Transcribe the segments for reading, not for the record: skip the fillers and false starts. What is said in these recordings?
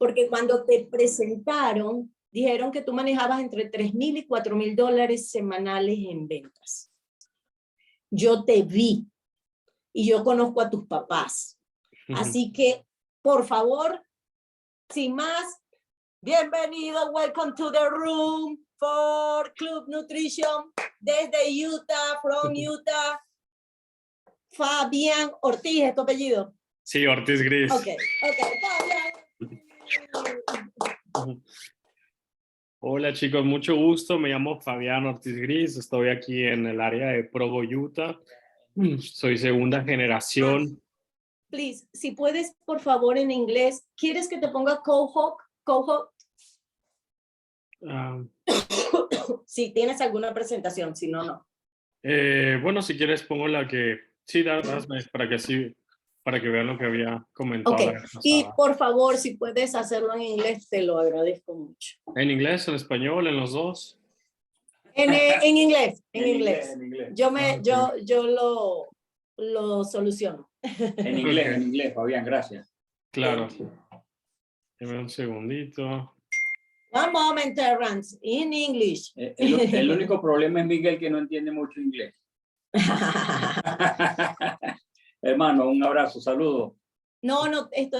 porque cuando te presentaron, dijeron que tú manejabas entre $3,000 y $4,000 semanales en ventas. Yo te vi y yo conozco a tus papás. Así que, por favor, sin más, bienvenido, welcome to the room for Club Nutrition desde Utah, from Utah. Fabián Ortiz, ¿es tu apellido? Sí, Ortizgris. Ok, Fabián. Hola chicos, mucho gusto. Me llamo Fabián Ortizgris. Estoy aquí en el área de Provo, Utah. Soy segunda generación. Please, si puedes, por favor, en inglés. ¿Quieres que te ponga co-host? Si tienes alguna presentación, si no, no. Bueno, si quieres pongo la que... Sí, dame para que vean lo que había comentado. Okay. Y por favor, si puedes hacerlo en inglés, te lo agradezco mucho. ¿En inglés, en español, en los dos? En inglés, en inglés. Yo lo soluciono. En inglés, Fabián, gracias. Claro. Deme un segundito. One moment, Terrence, in English. El único problema es Miguel, que no entiende mucho inglés. Hermano, un abrazo, saludos. No,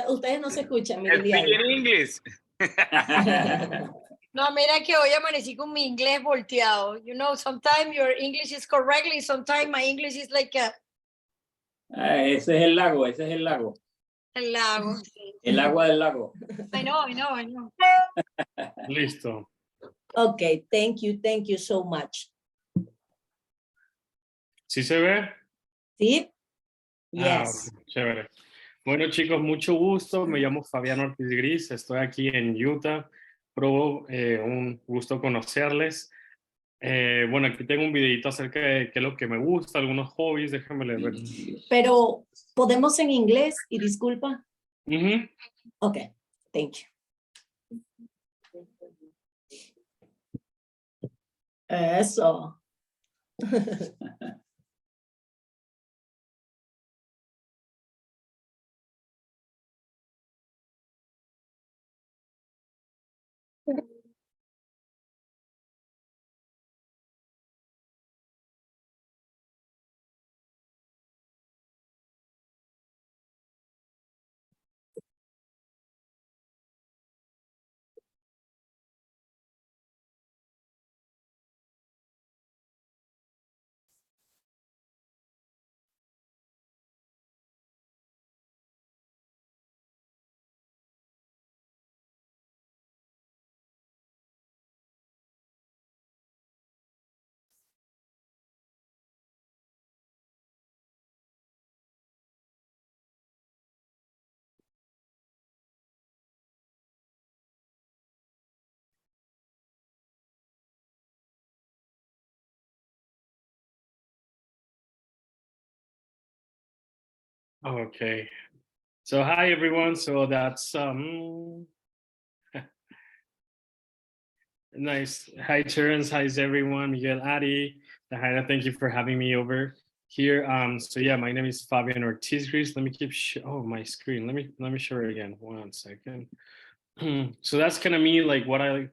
ustedes no se escuchan. Speak in English. No, mira que hoy amanecí con mi inglés volteado. You know, sometimes your English is correctly, sometimes my English is like a... Ese es el lago, ese es el lago. El lago. El agua del lago. I know. Listo. Okay, thank you so much. ¿Sí se ve? ¿Sí? Yes. Okay, chévere. Bueno chicos, mucho gusto. Me llamo Fabián Ortizgris. Estoy aquí en Utah. Provo, un gusto conocerles. Bueno, aquí tengo un videito acerca de qué es lo que me gusta, algunos hobbies. Déjame leer. Pero, ¿podemos en inglés? Y disculpa. Ok, thank you. Eso. Okay. So hi everyone. So that's nice. Hi Terrence. Hi everyone. Miguel, Adi, Lahaina, thank you for having me over here. So yeah, my name is Fabian Ortizgris. Let me keep my screen. Let me show it again. 1 second. So that's kind of me, like what I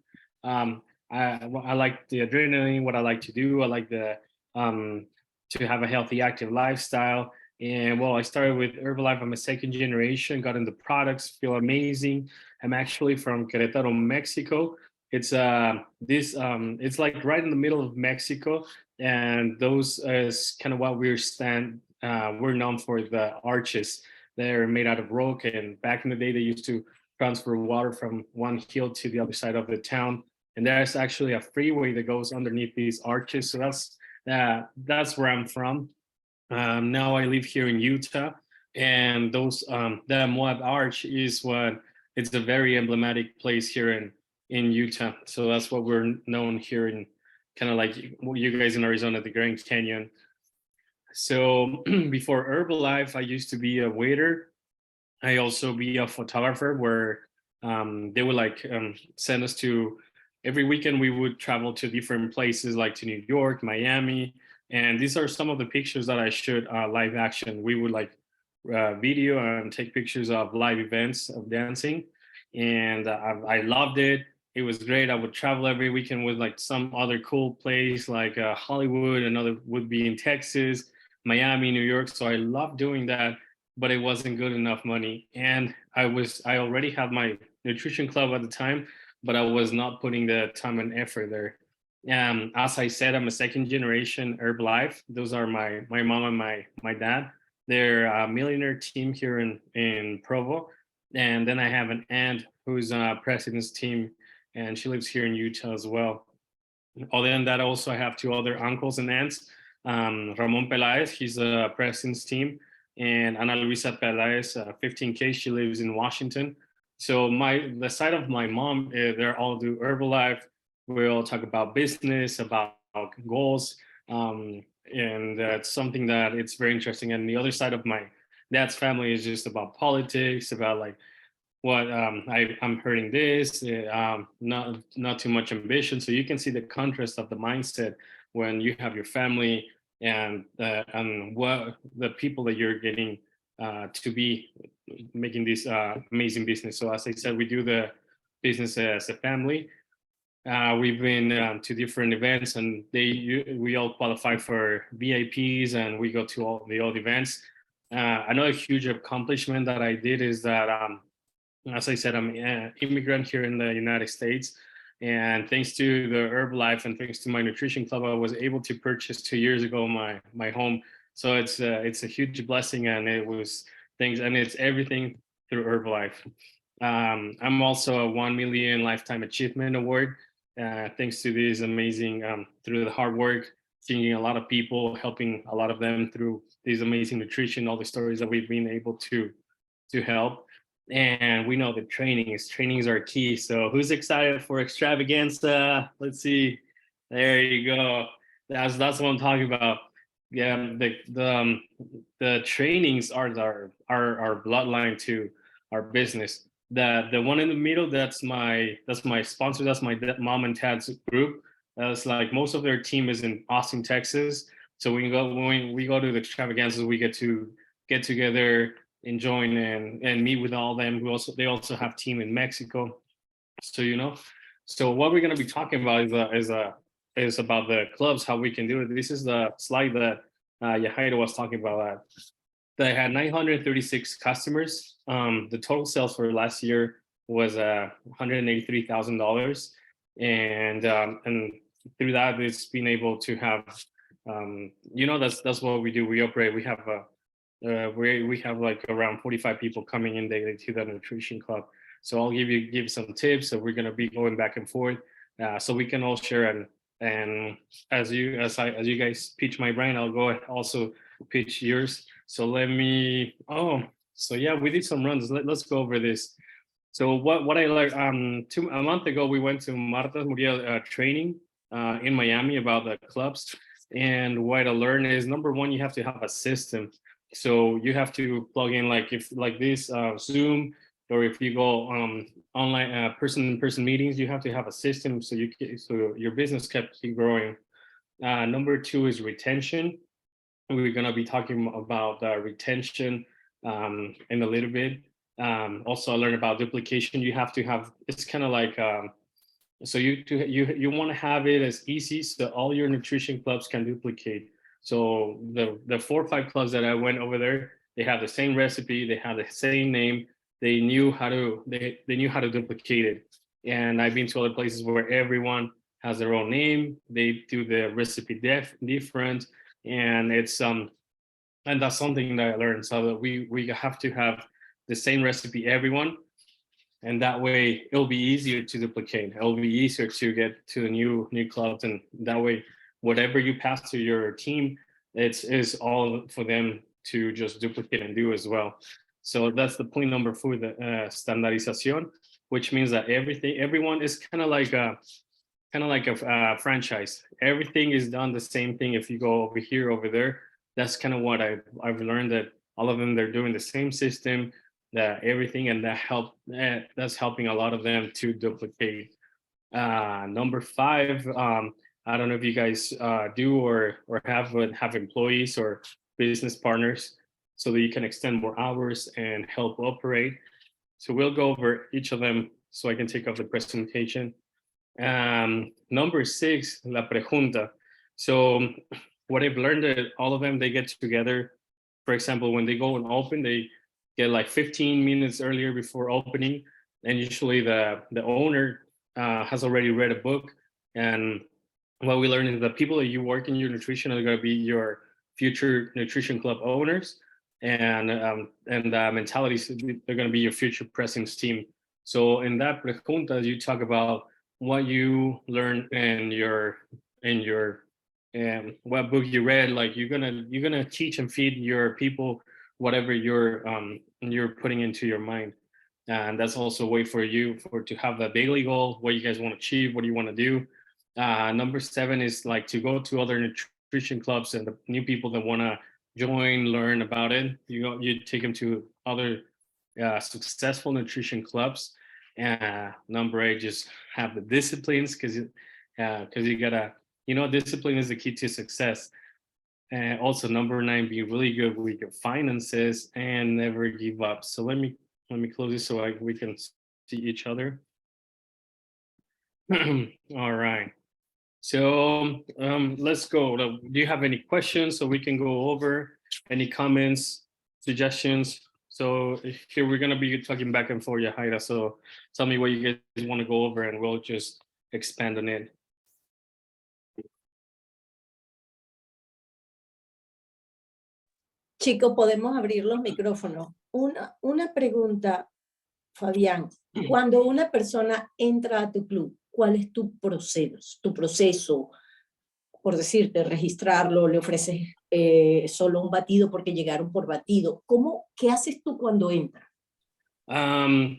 like the adrenaline, what I like to do. I like the to have a healthy, active lifestyle. And well, I started with Herbalife. I'm a second generation, got into products, feel amazing. I'm actually from Querétaro, Mexico. It's it's like right in the middle of Mexico, and those is kind of what we're known for, the arches. They're made out of rock, and back in the day they used to transfer water from one hill to the other side of the town. And there's actually a freeway that goes underneath these arches. So that's where I'm from. Now I live here in Utah, and the Moab Arch is it's a very emblematic place here in Utah. So that's what we're known here in, kind of like you guys in Arizona, the Grand Canyon. So before Herbalife, I used to be a waiter. I also be a photographer, where they would send us to, every weekend we would travel to different places, like to New York, Miami. And these are some of the pictures that I shoot live action. We would video and take pictures of live events of dancing. and I loved it. It was great. I would travel every weekend with like some other cool place like Hollywood, another would be in Texas, Miami, New York. So I loved doing that, but it wasn't good enough money. And I already had my nutrition club at the time, but I was not putting the time and effort there. As I said, I'm a second generation Herbalife. Those are my mom and my dad. They're a millionaire team here in Provo. And then I have an aunt who's president's team, and she lives here in Utah as well. Other than that, also I have two other uncles and aunts. Ramon Pelaez, he's a president's team, and Ana Luisa Pelaez, 15K, she lives in Washington. So the side of my mom, they're all do Herbalife. We all talk about business, about goals, and that's something that it's very interesting. And the other side of my dad's family is just about politics, about like what I'm hurting this, not too much ambition. So you can see the contrast of the mindset when you have your family and what the people that you're getting to be making this amazing business. So as I said, we do the business as a family. We've been to different events, and we all qualify for VIPs, and we go to all the old events. Another huge accomplishment that I did is that, as I said, I'm an immigrant here in the United States, and thanks to the Herbalife and thanks to my nutrition club, I was able to purchase 2 years ago my home. So it's a huge blessing, and it was things, and it's everything through Herbalife. I'm also a 1 million lifetime achievement award. Thanks to this amazing, through the hard work, seeing a lot of people, helping a lot of them through these amazing nutrition, all the stories that we've been able to help. And we know that trainings are key. So who's excited for extravaganza? Let's see. There you go. That's what I'm talking about. Yeah, the trainings are our bloodline to our business. The one in the middle, that's my sponsor, that's my mom and dad's group. That's like most of their team is in Austin, Texas. So when we go to the extravaganzas, we get to get together, enjoy and meet with all them. They also have team in Mexico. So so what we're gonna be talking about is about the clubs, how we can do it. This is the slide that Yahaira was talking about. They had 936 customers. The total sales for last year was $183,000, and through that, it's been able to have, that's what we do. We operate. We have we have like around 45 people coming in daily to the nutrition club. So I'll give some tips. So we're gonna be going back and forth, so we can all share. And as you guys pitch my brain, I'll go also pitch yours. So so yeah, we did some runs. Let's go over this. So what I learned, a month ago, we went to Marta Muriel training in Miami about the clubs. And what I learned is, number one, you have to have a system. So you have to plug in, like this Zoom, or if you go online person-to-person meetings, you have to have a system so your business keep growing. Number two is retention. We're gonna be talking about retention in a little bit. Also, I learned about duplication. You have to have, it's kind of like so you want to have it as easy so all your nutrition clubs can duplicate. So the 4 or 5 clubs that I went over there, they have the same recipe, they have the same name, they knew how to duplicate it. And I've been to other places where everyone has their own name, they do the recipe different, and it's and that's something that I learned. So that we have to have the same recipe, everyone, and that way it'll be easier to duplicate. It'll be easier to get to the new clubs, and that way whatever you pass to your team, it's all for them to just duplicate and do as well. So that's the point number 4, the standardización, which means that everyone is kind of like a franchise. Everything is done the same thing. If you go over here, over there, that's kind of what I've learned, that all of them, they're doing the same system, that everything, and that's helping a lot of them to duplicate. Number 5, I don't know if you guys do or have employees or business partners so that you can extend more hours and help operate. So we'll go over each of them so I can take off the presentation. Number 6, la pregunta. So what I've learned that all of them, they get together. For example, when they go and open, they get like 15 minutes earlier before opening. And usually the owner has already read a book. And what we learned is that people that you work in your nutrition are going to be your future nutrition club owners. And mentalities, they're going to be your future presence team. So in that pregunta, you talk about what you learned in your what book you read. Like you're gonna teach and feed your people whatever you're putting into your mind, and that's also a way for you to have a daily goal, what you guys want to achieve, what do you want to do. Number 7 is like to go to other nutrition clubs and the new people that want to join, learn about it. You take them to other successful nutrition clubs. Number 8, just have the disciplines, because you gotta, discipline is the key to success. And also number 9, be really good with your finances and never give up. So let me close this so we can see each other. All right. So let's go. Do you have any questions so we can go over any comments, suggestions? So here we're going to be talking back and forth, Yahaira. So tell me what you guys want to go over and we'll just expand on it. Chicos, podemos abrir los micrófonos. Una pregunta, Fabián. Cuando una persona entra a tu club, ¿cuál es tu proceso? Por decirte, registrarlo, le ofreces solo un batido porque llegaron por batido. ¿Qué haces tú cuando entras?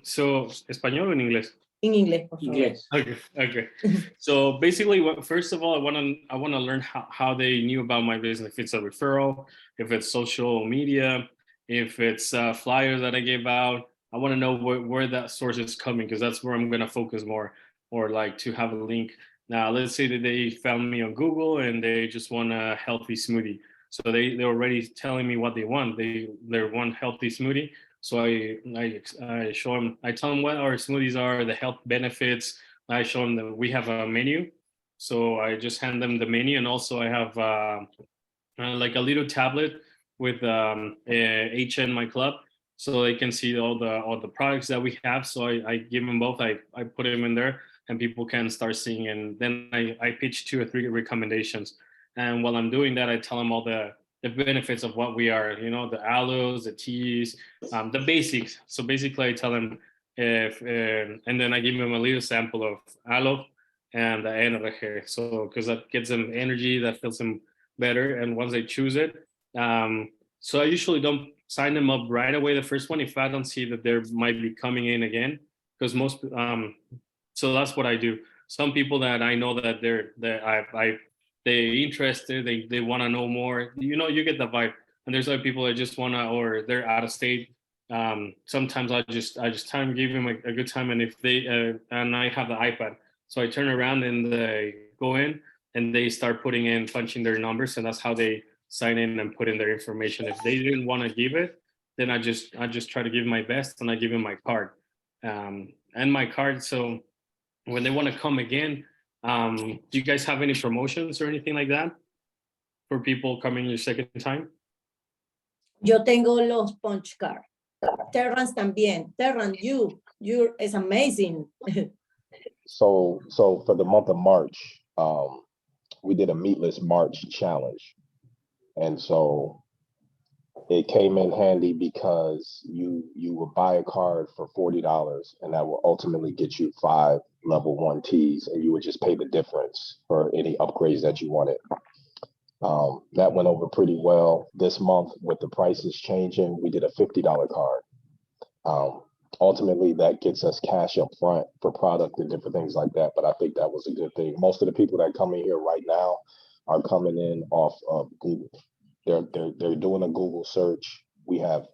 So, ¿español o en inglés? En inglés, por favor. Inglés. Okay. So basically, first of all, I want to learn how they knew about my business. If it's a referral, if it's social media, if it's a flyer that I gave out. I want to know where that source is coming, because that's where I'm going to focus more, or like to have a link. Now, let's say that they found me on Google and they just want a healthy smoothie. So they're already telling me what they want. They want healthy smoothie. So I show them, I tell them what our smoothies are, the health benefits. I show them that we have a menu. So I just hand them the menu, and also I have like a little tablet with HN My Club, so they can see all the products that we have. So I give them both. I put them in there, and people can start seeing. And then I pitch 2 or 3 recommendations. And while I'm doing that, I tell them all the benefits of what we are, the aloes, the teas, the basics. So basically I tell them and then I give them a little sample of aloe and the energy. So, because that gives them energy, that feels them better. And once they choose it, so I usually don't sign them up right away, the first one, if I don't see that they might be coming in again, because so that's what I do. Some people that I know that they're interested, they want to know more, you get the vibe. And there's other people that just want to, or they're out of state. Sometimes I just give them a good time. And if they and I have the iPad, so I turn around and they go in and they start punching their numbers, and that's how they sign in and put in their information. If they didn't want to give it, then I just try to give my best, and I give them my card, and my card. So when they want to come again, do you guys have any promotions or anything like that for people coming your second time? Yo tengo los punch card. Terrance también. Terrance, you're is amazing. So for the month of March, we did a meatless March challenge. And so it came in handy because you would buy a card for $40, and that will ultimately get you 5 level 1 teas, and you would just pay the difference for any upgrades that you wanted. That went over pretty well. This month, with the prices changing, we did a $50 card. Ultimately, that gets us cash up front for product and different things like that. But I think that was a good thing. Most of the people that come in here right now are coming in off of Google. They're doing a Google search. We have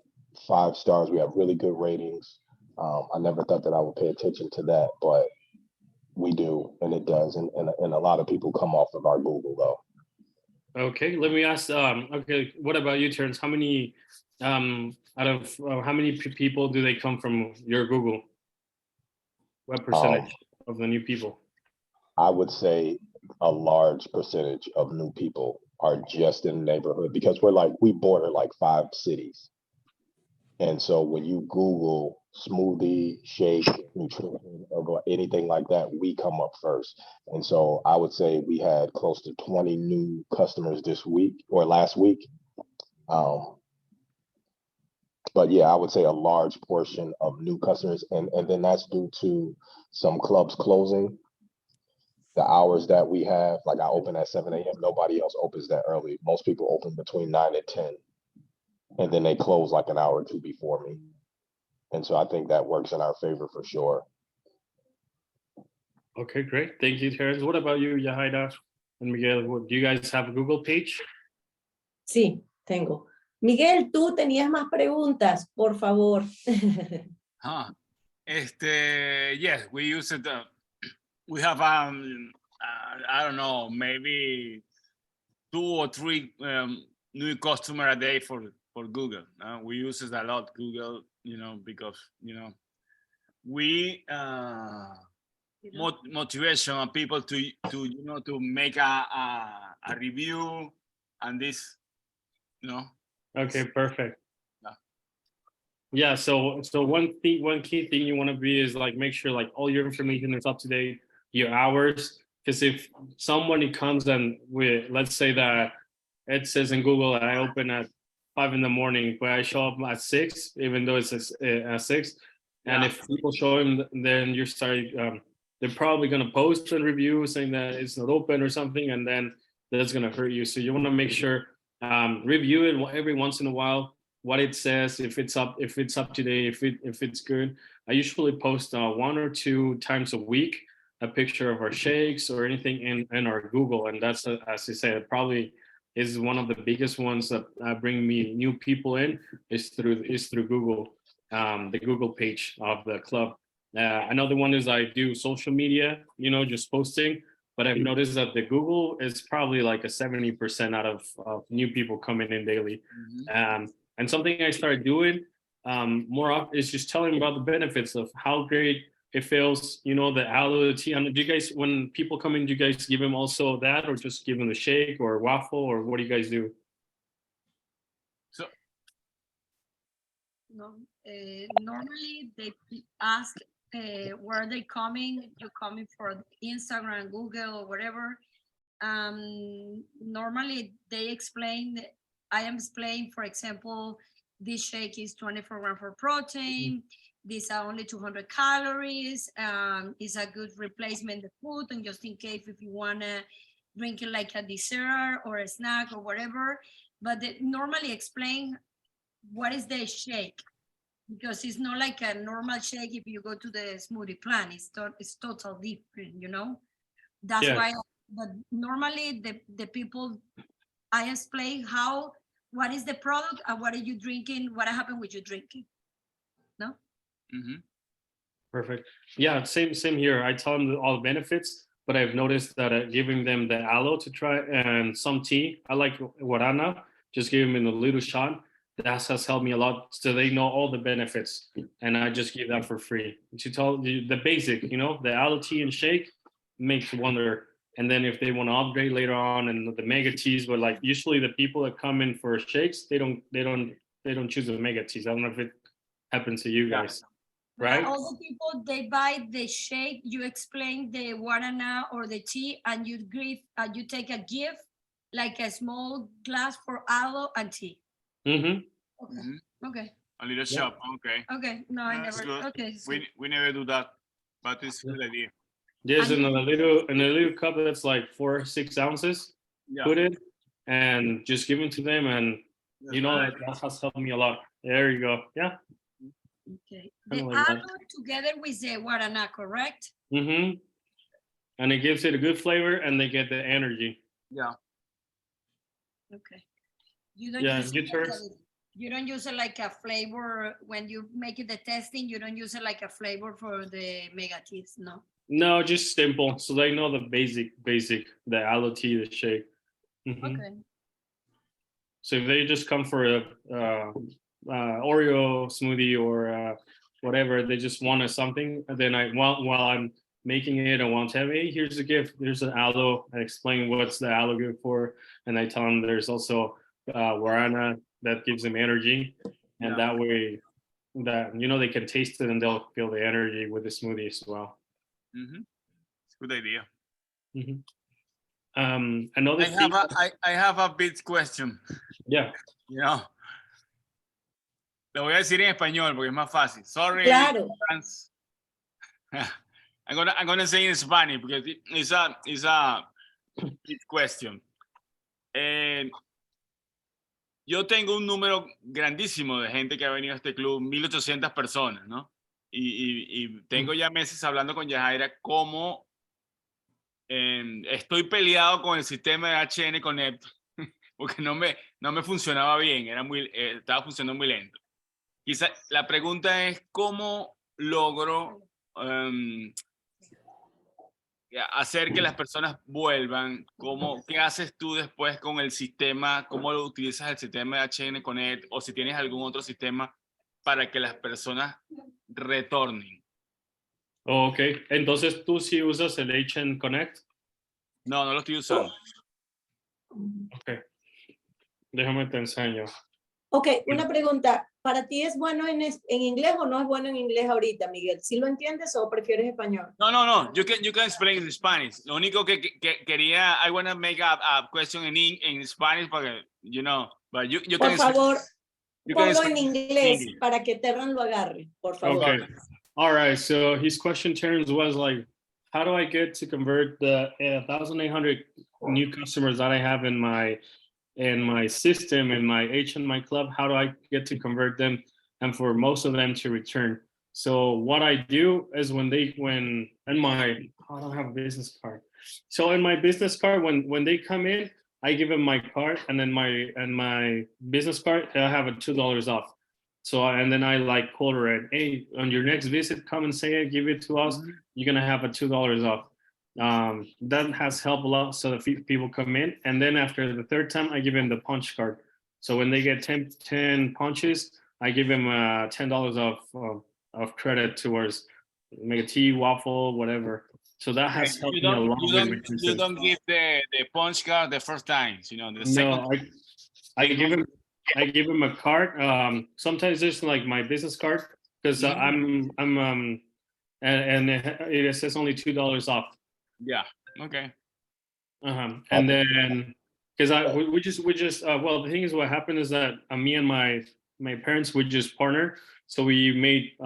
5 stars. We have really good ratings. I never thought that I would pay attention to that, but we do, and it does. And a lot of people come off of our Google though. Okay, let me ask. Okay, what about you, Terrence? How many Out of how many people do they come from your Google? What percentage of the new people? I would say a large percentage of new people are just in the neighborhood because we border like 5 cities. And so when you Google smoothie, shake, nutrition, or anything like that, we come up first. And so I would say we had close to 20 new customers this week or last week. But yeah, I would say a large portion of new customers. And then that's due to some clubs closing. The hours that we have, like I open at 7 a.m. Nobody else opens that early. Most people open between 9 and 10. And then they close like an hour or two before me. And so I think that works in our favor for sure. Okay, great. Thank you, Terrence. What about you, Yahaira and Miguel? Do you guys have a Google page? Sí, tengo. Miguel, tú tenías más preguntas, por favor. Yes, we use it. We have I don't know, maybe 2 or 3 new customer a day for Google. We use it a lot, Google, because we motivation on people to make a review and this, Okay, perfect. Yeah. Yeah, so one key thing you want to be is like make sure like all your information is up to date, your hours. Because if somebody comes and let's say that it says in Google that I open at 5 a.m, but I show up at 6, even though it's at 6. And if people show him, then you start, they're probably going to post a review saying that it's not open or something, and then that's going to hurt you. So you want to make sure, review it every once in a while, what it says, if it's up to date, if it's good. I usually post 1 or 2 times a week a picture of our shakes or anything in our Google, and that's as I said, probably is one of the biggest ones that bring me new people in is through Google, the Google page of the club. Another one is I do social media, just posting, but I've noticed that the Google is probably like a 70% out of new people coming in daily. And something I started doing more often is just telling them about the benefits of how great it feels, the aloe tea. And do you guys, when people come in, do you guys give them also that, or just give them the shake or waffle, or what do you guys do? No, normally they ask where are they coming. You're coming for Instagram, Google, or whatever. Normally they explain. I am explaining, for example, this shake is 24 grams for protein. These are only 200 calories. It's a good replacement of food, and just in case if you want to drink it like a dessert or a snack or whatever. But they normally explain what is the shake, because it's not like a normal shake. If you go to the smoothie plan, it's totally different, That's why. But normally the people, I explain what is the product and what are you drinking, what happened with you drinking. No. Perfect. Yeah, same here. I tell them all the benefits, but I've noticed that giving them the aloe to try and some tea. I like guarana. Just give them in a little shot. That has helped me a lot, so they know all the benefits, and I just give that for free. To tell you the basic, the aloe tea and shake makes wonder. And then if they want to upgrade later on, and the mega teas, but like usually the people that come in for shakes, they don't choose the mega teas. I don't know if it happens to you guys. Right? All the people, they buy the shake, you explain the guarana or the tea, and you take a gift, like a small glass for aloe and tea. Okay. A little shop. Okay. No, I never. Good. Okay. So. We never do that, but it's a good idea. Yes, in a little cup that's like 4 or 6 ounces. Yeah. Put it and just give it to them, and that has helped me a lot. There you go. Yeah. Okay. The aloe together with the guarana, correct? And it gives it a good flavor, and they get the energy. Yeah. Okay. You don't use it like a flavor when you make it the testing. You don't use it like a flavor for the mega teas, no. No, just simple, so they know the basic, the aloe tea, the shake. Okay. So if they just come for Oreo smoothie or whatever. They just wanted something. And then while I'm making it, I want to have, hey, here's a gift. There's an aloe. I explain what's the aloe good for. And I tell them there's also guarana that gives them energy. And that way that, they can taste it and they'll feel the energy with the smoothie as well. Mm-hmm. It's a good idea. Mm-hmm. Another thing. I have a big question. Yeah. Lo voy a decir en español porque es más fácil. Sorry. Claro. I'm gonna say in Spanish because it's a big question. Yo tengo un número grandísimo de gente que ha venido a este club, 1,800 personas, ¿no? Y tengo ya meses hablando con Yajaira cómo estoy peleado con el sistema de HN Connect porque no me funcionaba bien, estaba funcionando muy lento. Quizá la pregunta es cómo logro hacer que las personas vuelvan. ¿Qué haces tú después con el sistema? ¿Cómo lo utilizas el sistema de HN Connect? O si tienes algún otro sistema para que las personas retornen. Ok, entonces tú sí usas el HN Connect. No lo estoy usando. Ok, déjame te enseño. Ok, una pregunta. ¿Para ti es bueno en inglés o no es bueno en inglés ahorita, Miguel? ¿Sí lo entiendes o prefieres español? No. You can explain in Spanish. Lo único que quería, I want to make a question in Spanish porque, but you Por can favor, ponlo explain en inglés para que Terran lo agarre, por favor. Okay. All right. So his question terms was like, how do I get to convert the 1,800 new customers that I have in my system, in my HMI club? How do I get to convert them and for most of them to return? So what I do is I don't have a business card. So in my business card, when they come in, I give them my card, and then my business card, I have a $2 off. So, and then I like quote it, hey, on your next visit, come and say it, give it to us. You're gonna have a $2 off. That has helped a lot. So the people come in, and then after the third time, I give them the punch card. So when they get 10 punches, I give them $10 of credit towards make a tea, waffle, whatever. So that has helped me a lot. You don't give the punch card the first time, the second. No, I give him a card. Sometimes it's like my business card because I'm and it says only $2 off. Yeah. Okay. And then because we just well, the thing is, what happened is that me and my parents would just partner. So we made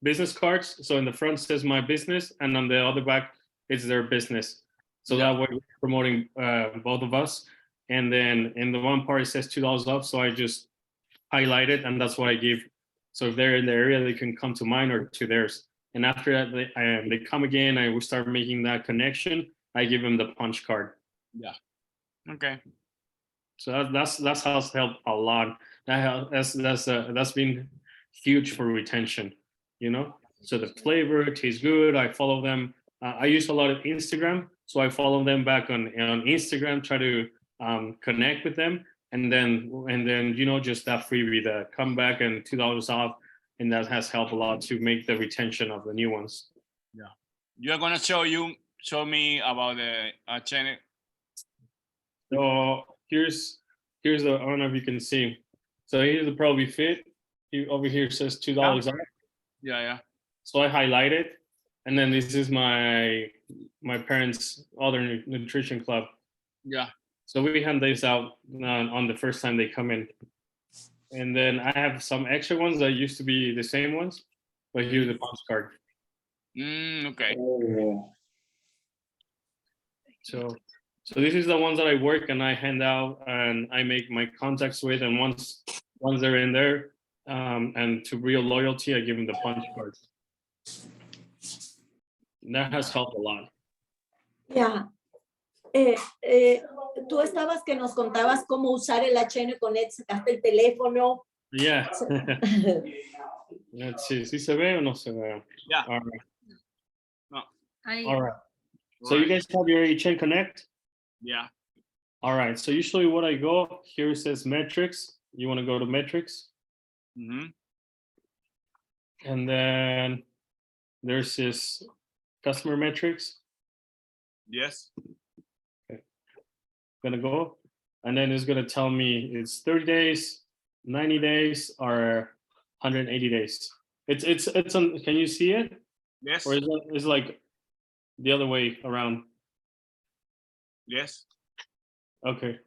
business cards. So in the front says my business, and on the other back it's their business. So that way we're promoting both of us. And then in the one part it says $2 off. So I just highlight it, and that's what I give. So if they're in the area, they can come to mine or to theirs. And after that, they come again. I will start making that connection. I give them the punch card. Yeah. Okay. So that's how it's helped a lot. That's been huge for retention. So the flavor tastes good. I follow them. I use a lot of Instagram, so I follow them back on Instagram. Try to connect with them, and then just that freebie, the come back and $2 off. And that has helped a lot to make the retention of the new ones. Yeah. You're going to show me about the channel. So here's the, I don't know if you can see. So here's the Probably Fit. Over here says $2 off. Yeah. So I highlight it. And then this is my parents' other nutrition club. Yeah. So we hand this out on the first time they come in. And then I have some extra ones that used to be the same ones, but here's the punch card. Okay. So this is the ones that I work and I hand out and I make my contacts with. And once they're in there, and to real loyalty, I give them the punch card. And that has helped a lot. Yeah. Tú estabas que nos contabas cómo usar el HN Connect, sacaste el teléfono. Yeah. Let's see. ¿Sí se ve o no se ve? Yeah. All right. No. All right. So you guys have your HN Connect? Yeah. All right. So usually what I go, here it says metrics. You want to go to metrics? Mhm. And then there's this customer metrics. Yes. Gonna go, and then it's gonna tell me it's 30 days, 90 days, or 180 days. It's on. Can you see it, Yes. or is it like the other way around? Yes. Okay.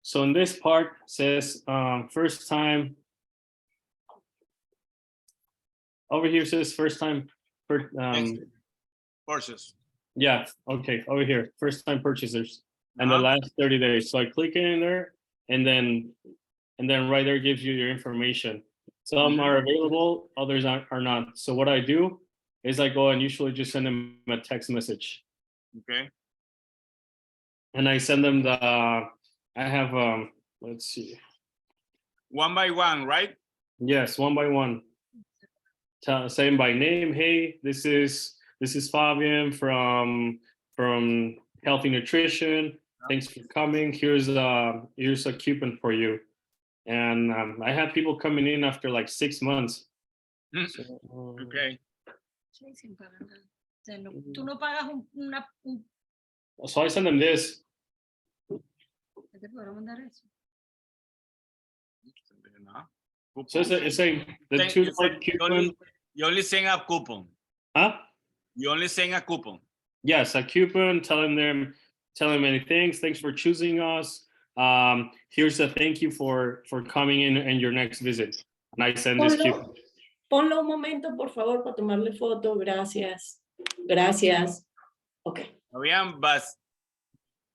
So in this part says first time. Over here says first time. Yes. Purchase. Yeah. Okay. Over here, first time purchasers, and the last 30 days. So I click in there, and then right there gives you your information. Some are available, others are not. So what I do is I go and usually just send them a text message, Okay. and I send them the. I have let's see. One by one, right? Yes, one by one. Saying by name, hey, this is Fabian from Healthy Nutrition. Thanks for coming. Here's a coupon for you. And I had people coming in after like 6 months. Mm. So, Okay. Sí, sin pagar nada. O sea, tú no pagas un so I send them this. ¿qué te podrá mandar eso? No. So it's saying the Thank- $2 you said coupon. You only send a coupon. Huh? You only send a coupon. Yes, a coupon telling them many things. Thanks for choosing us. Here's a thank you for coming in and your next visit. And I send this coupon. Ponlo un momento, por favor, para tomarle foto. Gracias. Gracias. Okay. Fabian, but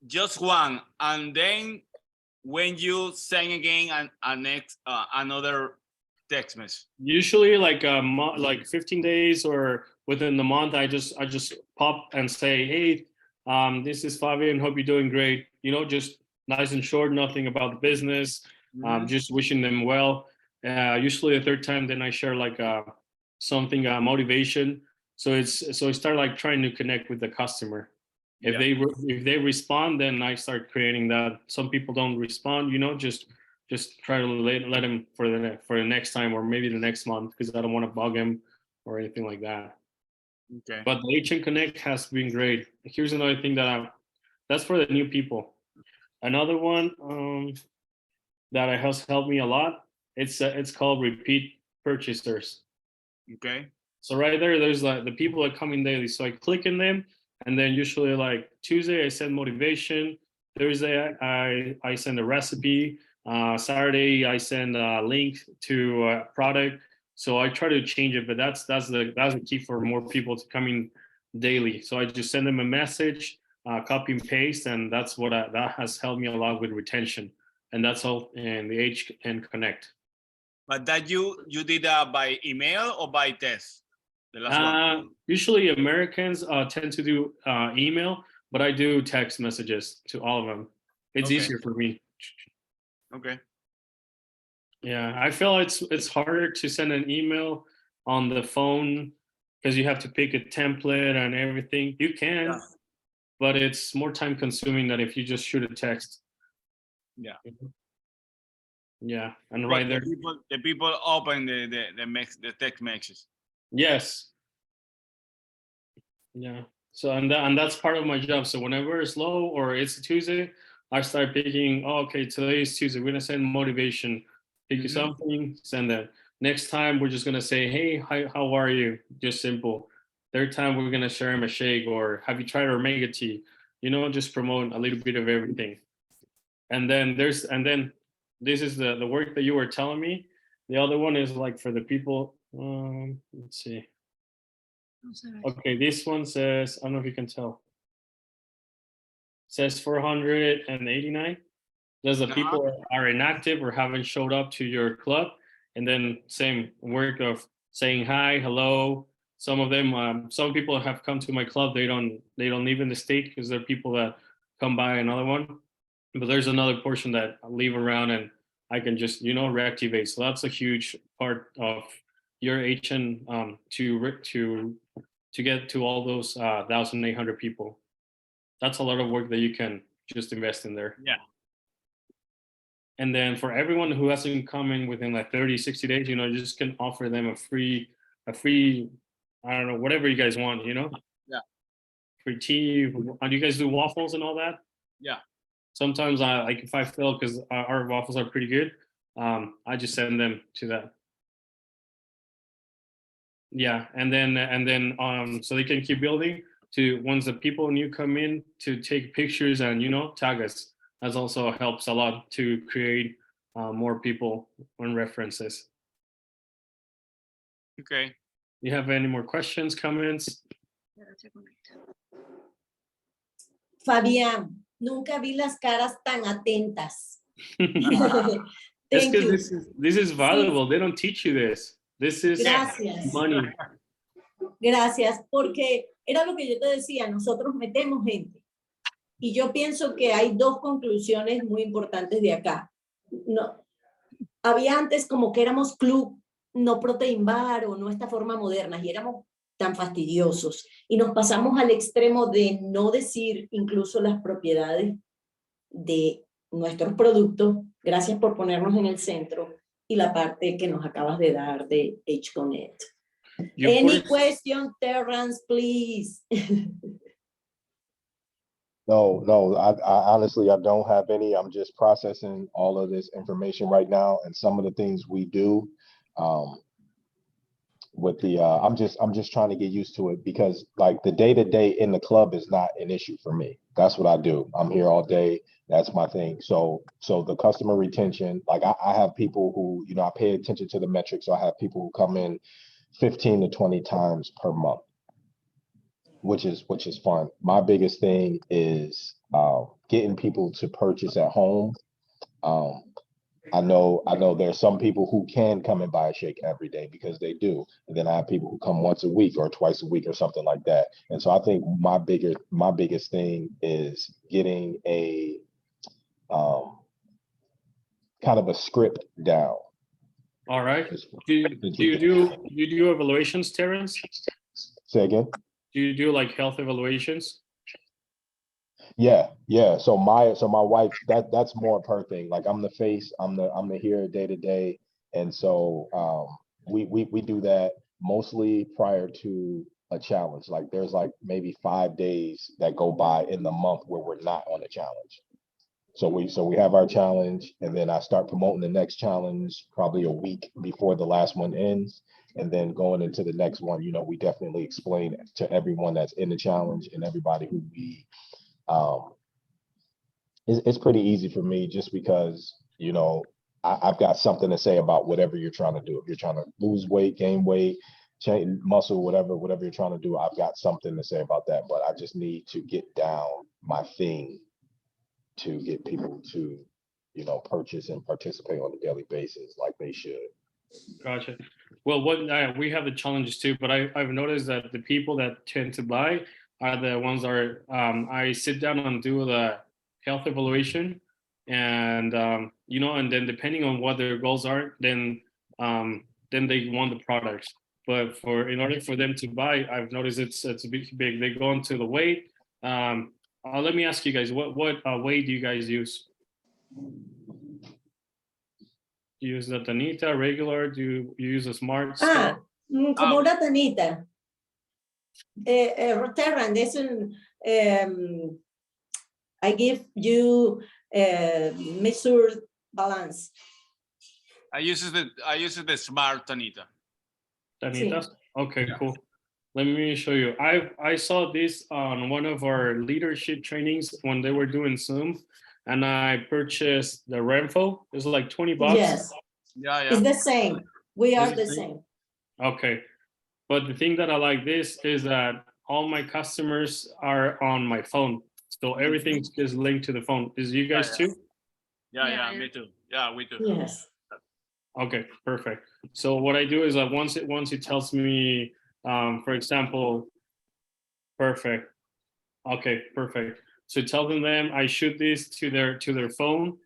just one, and then when you send again another text message. Usually like like 15 days or within the month, I just pop and say, hey, this is Fabian, hope you're doing great. You know, just nice and short, nothing about the business. Just wishing them well. Usually the third time, then I share like something motivation. So I start like trying to connect with the customer. If they respond, then I start creating that. Some people don't respond, you know, just try to let them for the next time or maybe the next month, because I don't want to bug him or anything like that. Okay. But the HN Connect has been great. Here's another thing that's for the new people. Another one that has helped me a lot. It's called repeat purchasers. Okay. So right there's like the people that come in daily. So I click in them, and then usually like Tuesday I send motivation. Thursday I send a recipe. Saturday I send a link to a product. So I try to change it, but that's the key for more people to come in daily. So I just send them a message, copy and paste, and that's what that has helped me a lot with retention. And that's all in the HN Connect. But that you did by email or by text? The last one. Usually Americans tend to do email, but I do text messages to all of them. It's easier for me. Okay. Yeah, I feel it's harder to send an email on the phone because you have to pick a template and everything. You can, but it's more time consuming than if you just shoot a text. Yeah. Yeah, and right there. The people open the text messages. Yes. Yeah. So and that's part of my job. So whenever it's low or it's a Tuesday, I start picking. Oh, okay, today is Tuesday. We're gonna send motivation. Pick you something, send that. Next time we're just gonna say, hey, hi, how are you? Just simple. Third time we're gonna share him a shake, or have you tried our omega tea? You know, just promote a little bit of everything. And then this is the work that you were telling me. The other one is like for the people. Let's see. Okay, this one says, I don't know if you can tell. Says 489. Those are people are inactive or haven't showed up to your club. And then same work of saying hi, hello. Some of them, some people have come to my club. They don't live in the state because they're people that come by another one. But there's another portion that I leave around and I can just, you know, reactivate. So that's a huge part of your HN to get to all those 1,800 people. That's a lot of work that you can just invest in there. Yeah. And then for everyone who hasn't come in within like 30, 60 days, you know, you just can offer them a free, I don't know, whatever you guys want, you know? Yeah. Free tea. Do you guys do waffles and all that? Yeah. Sometimes like if I fail, because our waffles are pretty good, I just send them to that. Yeah, and then so they can keep building to once the people new come in to take pictures and, you know, tag us. That also helps a lot to create more people on references. Okay. You have any more questions, comments? Fabián, nunca vi las caras tan atentas. That's Thank because you. this is valuable. They don't teach you this. This is Gracias. money. Gracias, porque era lo que yo te decía, nosotros metemos gente. Y yo pienso que hay dos conclusiones muy importantes de acá. No, había antes como que éramos club, no protein bar o no esta forma moderna, y éramos tan fastidiosos. Y nos pasamos al extremo de no decir incluso las propiedades de nuestros productos. Gracias por ponernos en el centro. Y la parte que nos acabas de dar de HConnect. Any question, Terrence, please? No, I honestly, I don't have any. I'm just processing all of this information right now, and some of the things we do with the, I'm just trying to get used to it, because like the day-to-day in the club is not an issue for me. That's what I do. I'm here all day. That's my thing. So the customer retention, like I have people who, you know, I pay attention to the metrics. So I have people who come in 15 to 20 times per month, which is fun. My biggest thing is getting people to purchase at home. I know there's some people who can come and buy a shake every day because they do. And then I have people who come once a week or twice a week or something like that. And so I think my biggest thing is getting a kind of a script down. All right. Do you do evaluations, Terrence? Say again? Do you do like health evaluations? Yeah. So my wife, that's more of her thing. Like I'm the face, I'm the here day to day, and so we do that mostly prior to a challenge. Like there's like maybe 5 days that go by in the month where we're not on a challenge. So we have our challenge, and then I start promoting the next challenge probably a week before the last one ends. And then going into the next one, you know, we definitely explain to everyone that's in the challenge and everybody who we, it's pretty easy for me just because, you know, I've got something to say about whatever you're trying to do. If you're trying to lose weight, gain weight, change muscle, whatever you're trying to do, I've got something to say about that. But I just need to get down my thing to get people to, you know, purchase and participate on a daily basis like they should. Gotcha. Well, we have the challenges too, but I've noticed that the people that tend to buy are the ones that are, I sit down and do the health evaluation, and you know, and then depending on what their goals are, then they want the products. But in order for them to buy, I've noticed it's a big. They go into the weight. Let me ask you guys, what weight do you guys use? Do you use the Tanita, regular? Do you use a smart scale? Como una tanita. Terran, es I give you measured balance. I use the smart Tanita. Tanitas? Sí. Okay, Yeah. cool. Let me show you. I saw this on one of our leadership trainings when they were doing Zoom, and I purchased the Renfo. It's like $20. Yes, Yeah. it's the same. We are the same. Okay, but the thing that I like this is that all my customers are on my phone, so everything's just linked to the phone. Is you guys too? Yeah, me too. Yeah, we do. Yes. Okay, perfect. So what I do is that once it tells me, for example, perfect. Okay, perfect. So it tells them I shoot this to their phone,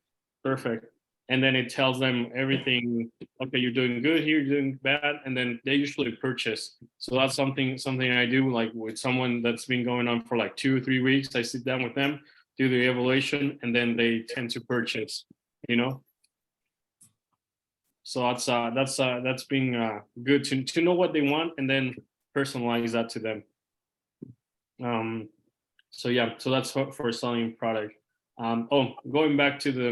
perfect. And then it tells them everything. Okay, you're doing good here, you're doing bad, and then they usually purchase. So that's something I do, like with someone that's been going on for like 2 or 3 weeks. I sit down with them, do the evaluation, and then they tend to purchase. You know. So that's being good to know what they want and then personalize that to them. So yeah, so that's for selling product. Going back to the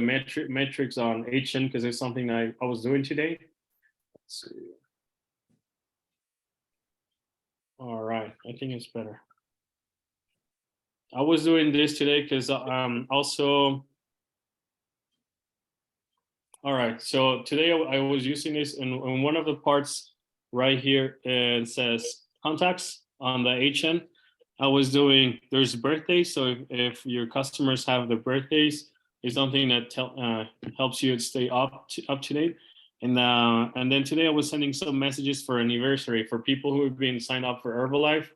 metrics on HN, because it's something I was doing today. Let's see. All right, I think it's better. I was doing this today because also. All right, so today I was using this in one of the parts right here. It says contacts on the HN. I was doing, there's birthdays. So if your customers have the birthdays, it's something that helps you stay up to date. And then today I was sending some messages for anniversary for people who have been signed up for Herbalife.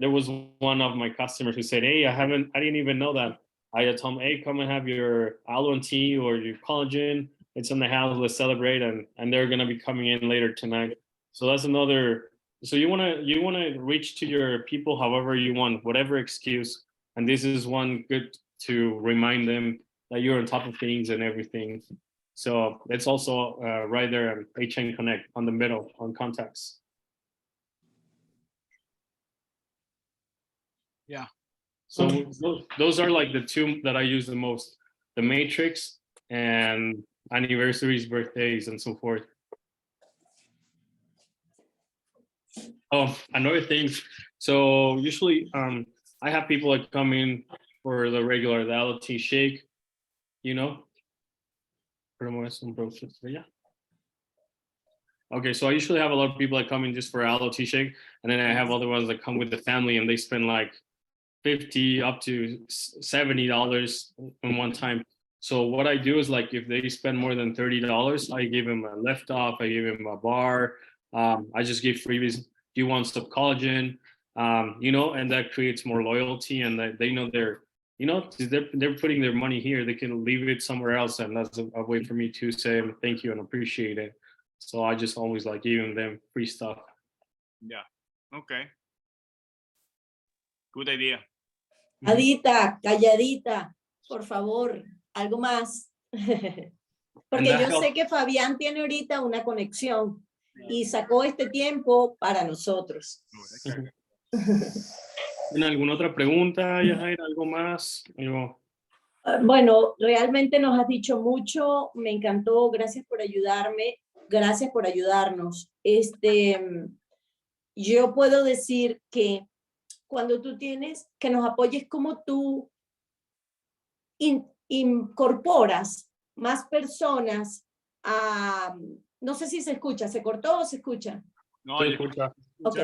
There was one of my customers who said, hey, I didn't even know that. I told them, hey, come and have your aloe tea or your collagen. It's in the house, let's celebrate. And they're gonna be coming in later tonight. So that's another, so you wanna reach to your people however you want, whatever excuse. And this is one good to remind them that you're on top of things and everything. So it's also right there on HN Connect on the middle on contacts. Yeah. So those are like the two that I use the most, the matrix and anniversaries, birthdays, and so forth. Oh, another thing. So usually I have people that come in for the regular, the aloe tea shake, you know. Okay, so I usually have a lot of people that come in just for aloe tea shake, and then I have other ones that come with the family and they spend like $50 up to $70 in one time. So what I do is like if they spend more than $30, I give them a lift off, I give them a bar, I just give freebies. Do you want some collagen? You know, and that creates more loyalty and that they know they're putting their money here, they can leave it somewhere else, and that's a way for me to say thank you and appreciate it. So I just always like giving them free stuff. Yeah. Okay. Good idea. Adita, calladita, por favor, algo más. Porque yo sé que Fabián tiene ahorita una conexión y sacó este tiempo para nosotros. ¿Tiene alguna otra pregunta, Yajaira? ¿Algo más? Bueno, realmente nos has dicho mucho, me encantó, gracias por ayudarme, gracias por ayudarnos. Yo puedo decir que cuando tú tienes, que nos apoyes como tú incorporas más personas a, no sé si se escucha, ¿se cortó o se escucha? No, yo escucho. Ok.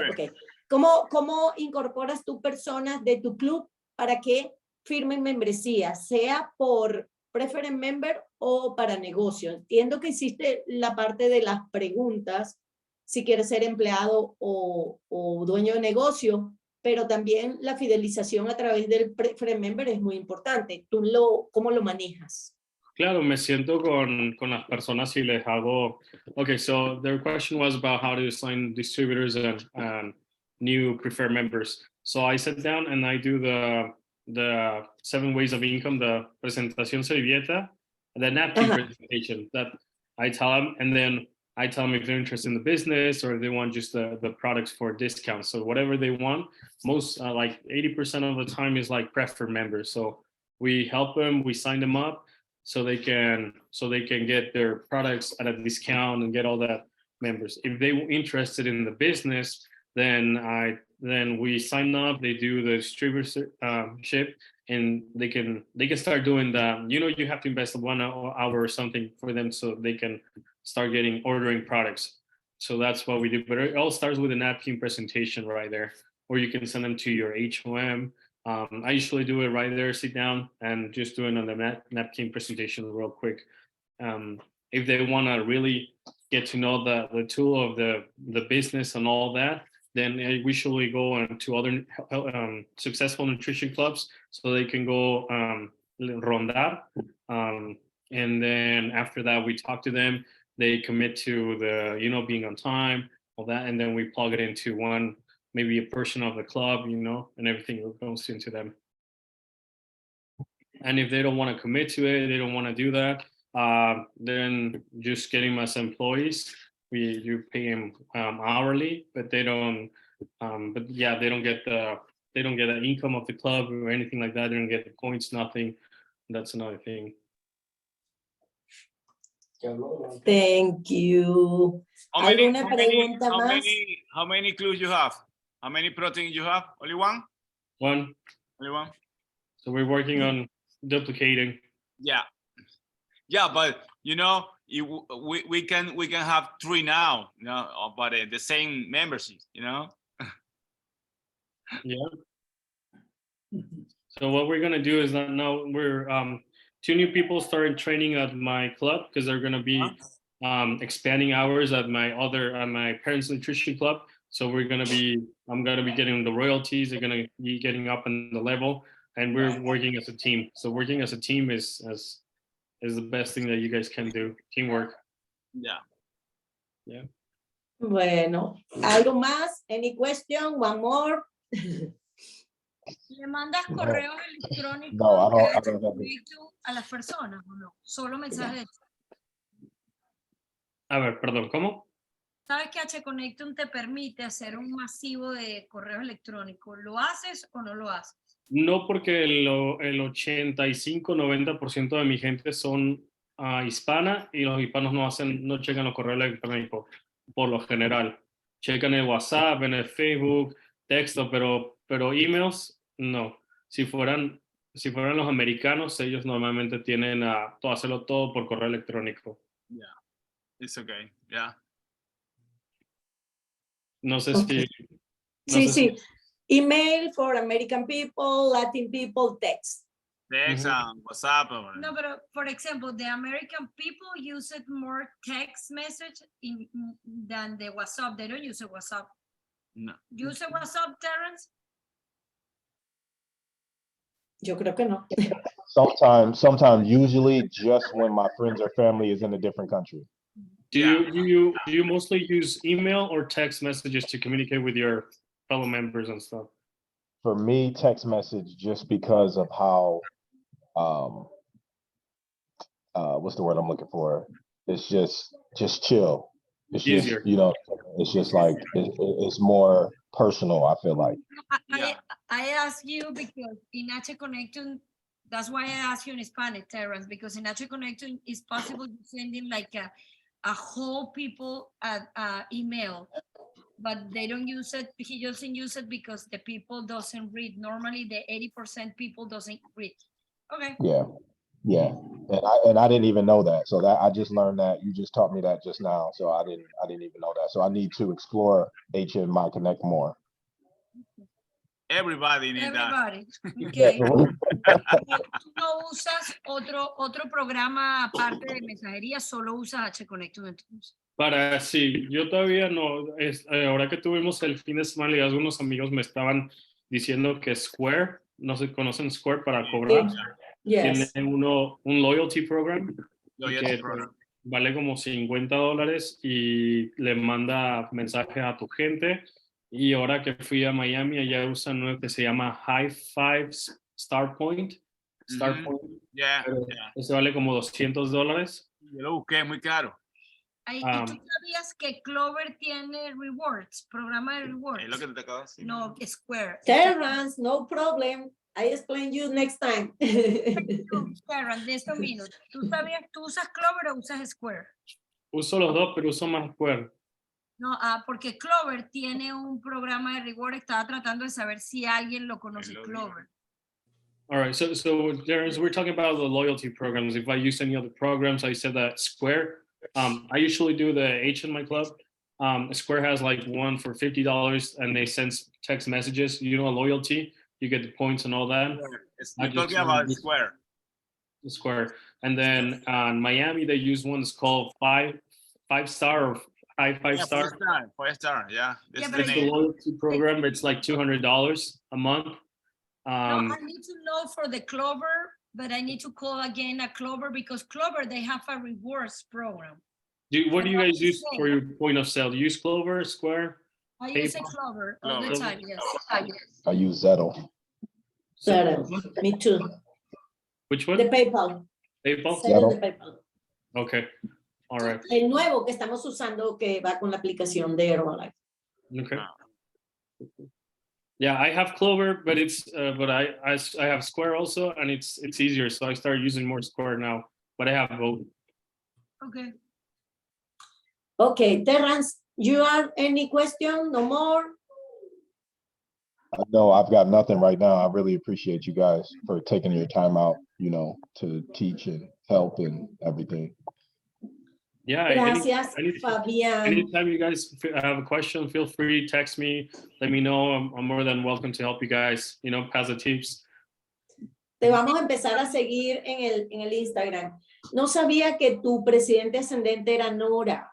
¿Cómo incorporas tú personas de tu club para que firmen membresía, sea por preferred member o para negocio? Entiendo que hiciste la parte de las preguntas, si quieres ser empleado o dueño de negocio, pero también la fidelización a través del preferred member es muy importante. ¿Cómo lo manejas? Claro, me siento con las personas y les hago. Okay, so their question was about how to assign distributors and new preferred members. So I sit down and I do the 7 ways of income, the presentación servilleta, the napkin presentation that I tell them, and then I tell them if they're interested in the business or if they want just the products for discounts. So whatever they want, most like 80% of the time is like preferred members. So we help them, we sign them up so they can get their products at a discount and get all that members. If they're interested in the business, then we sign up, they do the distributorship, and they can start doing that. You know, you have to invest 1 hour or something for them so they can start ordering products. So that's what we do. But it all starts with a napkin presentation right there, or you can send them to your HOM. I usually do it right there, sit down and just do it on the napkin presentation real quick. If they want to really get to know the tool of the business and all that, then we usually go into other successful nutrition clubs so they can go rondar. And then after that, we talk to them. They commit to being on time, all that, and then we plug it into maybe a portion of the club, and everything goes into them. And if they don't want to commit to it, they don't want to do that, Then just getting them as employees, you pay them hourly, but they don't. But yeah, they don't get the income of the club or anything like that. They don't get the points, nothing. That's another thing. Thank you. ¿Alguna pregunta más? How many clues you have? How many proteins you have? Only one? One. Only one? So we're working on duplicating. Yeah. Yeah, but you know, we can have 3 now, you know, but the same membership, you know. Yeah. So what we're gonna do is that now we're 2 new people started training at my club because they're gonna be expanding hours at my parents' nutrition club. So I'm gonna be getting the royalties. They're gonna be getting up in the level, and we're working as a team. So working as a team is the best thing that you guys can do. Teamwork. Yeah. Yeah. Bueno, ¿algo más? Any question? One more? ¿Le mandas correos electrónicos No, I don't have it. a las personas o no? Solo mensajes. A ver, perdón, ¿cómo? ¿Sabes que H-Connectum te permite hacer un masivo de correos electrónicos? ¿Lo haces o no lo haces? No, porque el 85-90% de mi gente son hispana y los hispanos no checan los correos electrónicos por lo general. Checan el WhatsApp, en el Facebook, texto, pero emails no. Si fueran los americanos, ellos normalmente tienen a hacerlo todo por correo electrónico. Yeah. It's okay. Yeah. No sé Okay. Sí. Email for American people, Latin people, text. Text and WhatsApp. Or... No, but for example, the American people use it more text message than the WhatsApp. They don't use a WhatsApp. No. Use a WhatsApp, Terrence? Yo creo que no. Sometimes, usually just when my friends or family is in a different country. Do you mostly use email or text messages to communicate with your fellow members and stuff? For me, text message, just because of how what's the word I'm looking for? It's just chill. It's Easier. just, you know, it's just like it's more personal, I feel like. I ask you because in H-Connectum, that's why I ask you in Spanish, Terrence, because in H-Connectum it's possible to send in like a whole people email, but they don't use it. He doesn't use it because the people doesn't read. Normally the 80% people doesn't read. Okay. Yeah. And I didn't even know that. So that I just learned that. You just taught me that just now. So I didn't even know that. So I need to explore HMI Connect more. Everybody needs that. Okay. No usas otro programa aparte de mensajería, solo usas H-Connectum entonces. Sí, yo todavía no, ahora que tuvimos el fin de semana, y algunos amigos me estaban diciendo que Square, no se conocen Square para cobrar, Yes. tiene un loyalty program, Loyalty que program. vale como $50 y le manda mensajes a tu gente. Y ahora que fui a Miami, allá usan uno que se llama High Five Star Point. Yeah. Ese vale como $200. Yo lo busqué, muy caro. ¿Y tú sabías que Clover tiene rewards, programa de rewards? Es lo que te acabo de decir. No, Square. Terrence, no problem. I explain you next time. Terrence, de estos minutos. ¿Tú usas Clover o usas Square? Uso los dos, pero uso más Square. No, porque Clover tiene un programa de reward. Estaba tratando de saber si alguien lo conoce, Clover. All right, so Terrence, we're talking about the loyalty programs. If I use any other programs, I said that Square. I usually do the H in my club. Square has like one for $50, and they send text messages. You know, a loyalty, you get the points and all that. You're talking about Square. Square, and then on Miami they use one that's called five star or high five star. 5-star, yeah. It's the loyalty program. It's like $200 a month. No, I need to know for the Clover, but I need to call again a Clover because Clover, they have a rewards program. What do you guys use for your point of sale? Do you use Clover, Square? I use a Clover all the time, yes. I use Zettle. Me too. Which one? The PayPal. PayPal? Send the PayPal. Okay. All right. El nuevo que estamos usando que va con la aplicación de Herbalife. Okay. Yeah, I have Clover, but it's but I have Square also, and it's easier. So I started using more Square now, but I have both. Okay. Okay, Terrence, you have any question? No more? No, I've got nothing right now. I really appreciate you guys for taking your time out, you know, to teach and help and everything. Yeah. Gracias, Fabián. Anytime you guys have a question, feel free, text me, let me know. I'm more than welcome to help you guys, you know, pass the tips. Te vamos a empezar a seguir en el Instagram. No sabía que tu presidente ascendente era Nora.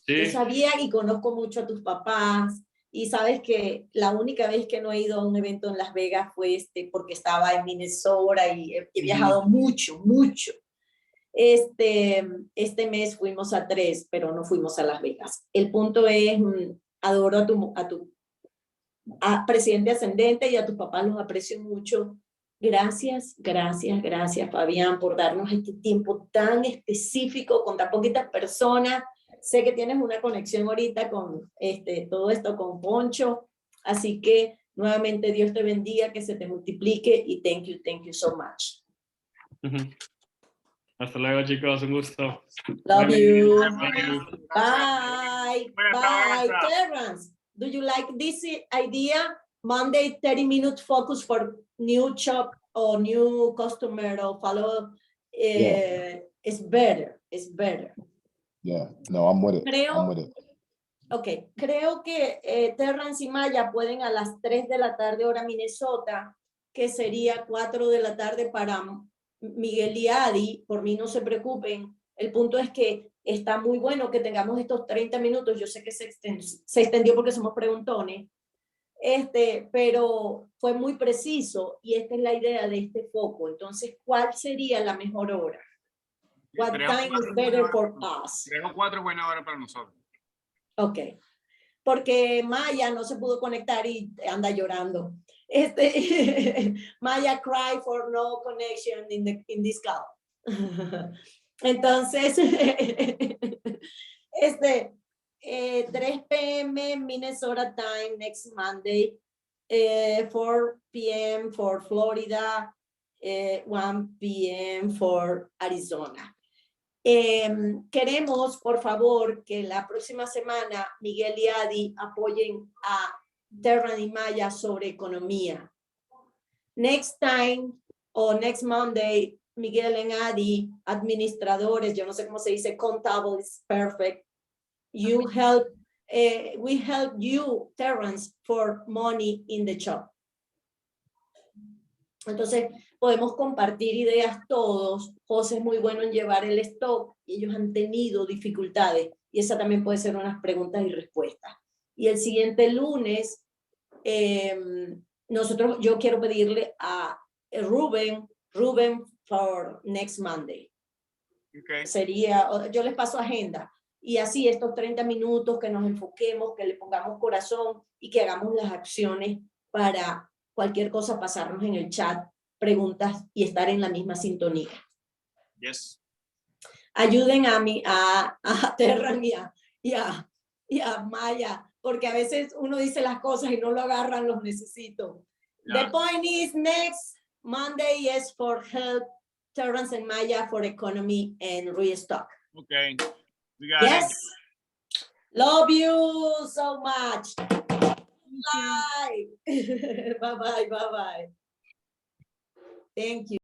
Sí. Yo sabía y conozco mucho a tus papás. Y sabes que la única vez que no he ido a un evento en Las Vegas fue porque estaba en Minnesota y he viajado mucho. Este mes fuimos a 3, pero no fuimos a Las Vegas. El punto es, adoro a tu presidente ascendente y a tus papás, los aprecio mucho. Gracias, Fabián, por darnos este tiempo tan específico con tan poquitas personas. Sé que tienes una conexión ahorita con todo esto con Poncho, así que nuevamente Dios te bendiga, que se te multiplique y thank you so much. Hasta luego, chicos, un gusto. Love you. Bye. Bye. Terrence, do you like this idea? Monday, 30 minutes focus for new shop or new customer or follow. It's better. Yeah, no, I'm with it. I'm with it. Ok, creo que Terrence y Maya pueden a las 3 de la tarde hora Minnesota, que sería 4 de la tarde para Miguel y Adi. Por mí no se preocupen. El punto es que está muy bueno que tengamos estos 30 minutos. Yo sé que se extendió porque somos preguntones, pero fue muy preciso y esta es la idea de este foco. Entonces, ¿cuál sería la mejor hora? What time is better for us? 3 o 4 es buena hora para nosotros. Ok, porque Maya no se pudo conectar y anda llorando. Maya cry for no connection in this call. Entonces, 3 p.m. Minnesota time next Monday, 4 p.m. for Florida, 1 p.m. for Arizona. Queremos, por favor, que la próxima semana Miguel y Adi apoyen a Terran y Maya sobre economía. Next time o next Monday, Miguel y Adi, administradores, yo no sé cómo se dice, contable is perfect. You help, we help you, Terrence, for money in the shop. Entonces, podemos compartir ideas todos. José es muy bueno en llevar el stock y ellos han tenido dificultades y esa también puede ser unas preguntas y respuestas. Y el siguiente lunes, yo quiero pedirle a Rubén for next Monday. Okay. Yo les paso agenda y así estos 30 minutos que nos enfoquemos, que le pongamos corazón y que hagamos las acciones para cualquier cosa pasarnos en el chat, preguntas y estar en la misma sintonía. Yes. Ayuden a Terran y a Maya, porque a veces uno dice las cosas y no lo agarran, los necesito. Yeah. The point is next Monday is for help Terrence and Maya for economy and restock. Okay. We got Yes. it. Love you so much. Bye. Bye. Thank you.